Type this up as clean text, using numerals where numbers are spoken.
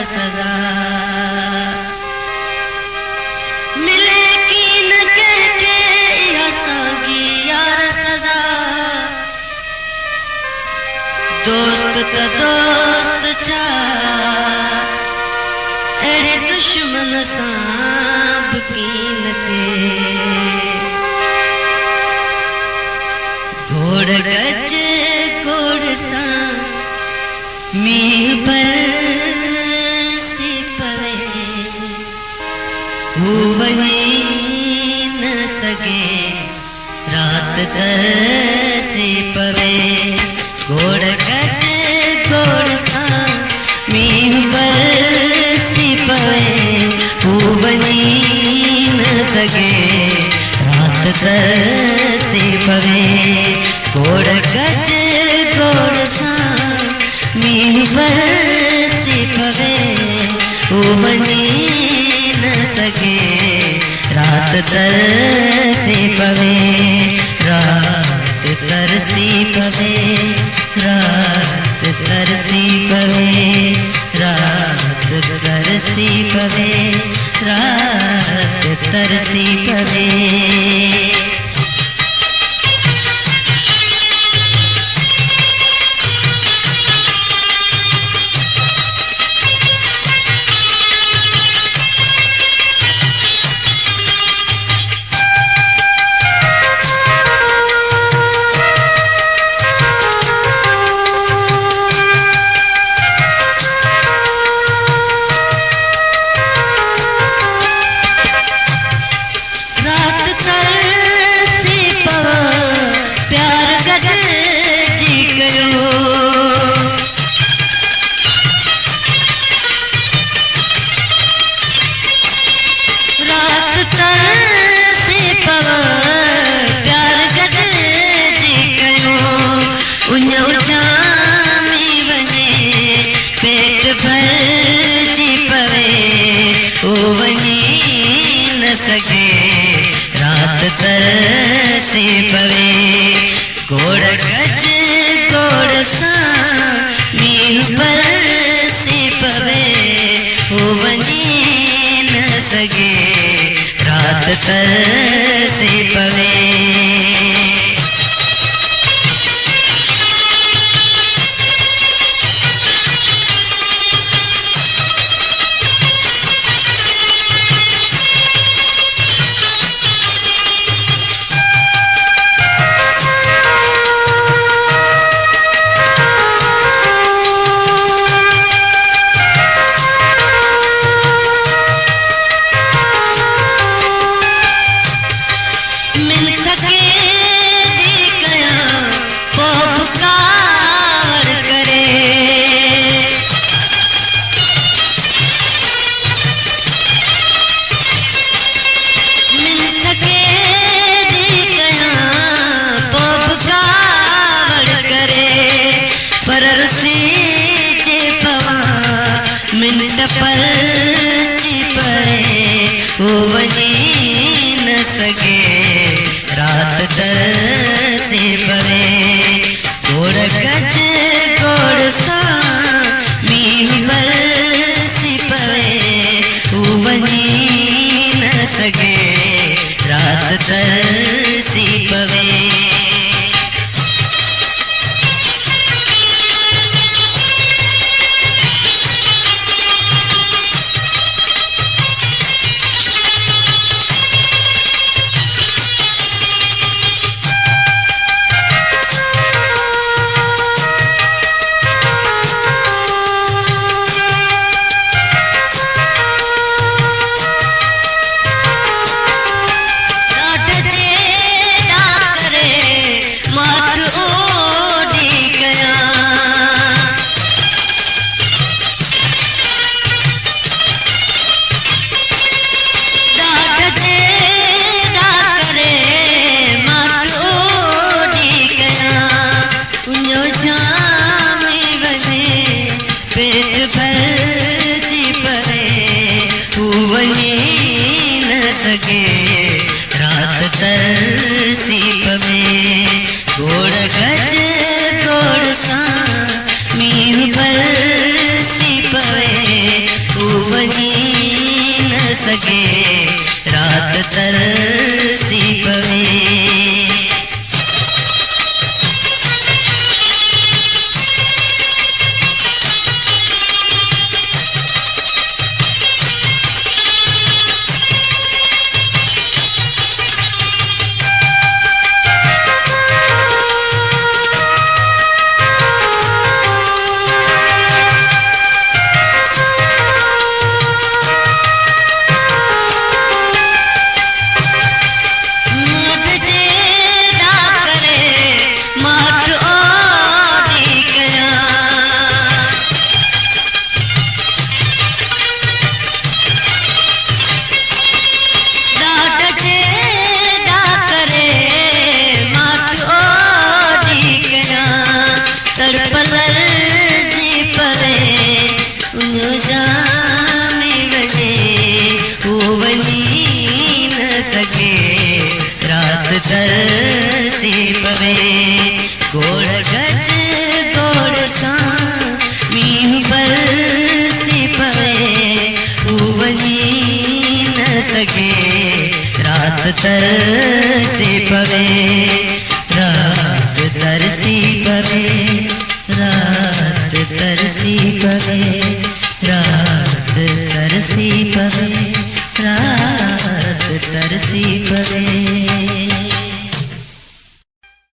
सजा मिले की न कहते असांगी यार सजा दोस्त त दोस्त छा अड़े दुश्मन सां कीन ते घोड़ गज घोड़ सां मींह बरसी पवे हू वञी न सघे रात तरसी पवे घोड़ गज घोड़ सां मींह बरसी पवे हू वञी न सघे रात तरसी पवे घोड़ गज घोड़ सां मींह बरसी पवे हू वञी न सघे रात तरसी पवे रात तरसी पवे रात तरसी पवे रात तरसी पवे रात तरसी पवे रात तरसी पवे घोड़ गज घोड़ सां मींह बरसी पवे हू वञी न सघे रात तरसी पवे मिंट परची पवे हू वञी न सघे रात तरसी पवे घोड़ गज घोड़ सां मींह बरसी पवे हू वञी न सघे रात तरसी पवे सके रात तरसी पवे। रात तरसी पवे गोड़ गज गोड़ सा मीन बरसी पवे वनी न सके रात तरसी पवे। रात तरसी पवे रात तरसी पवे रात तरसी पवे रात तरसी पवे।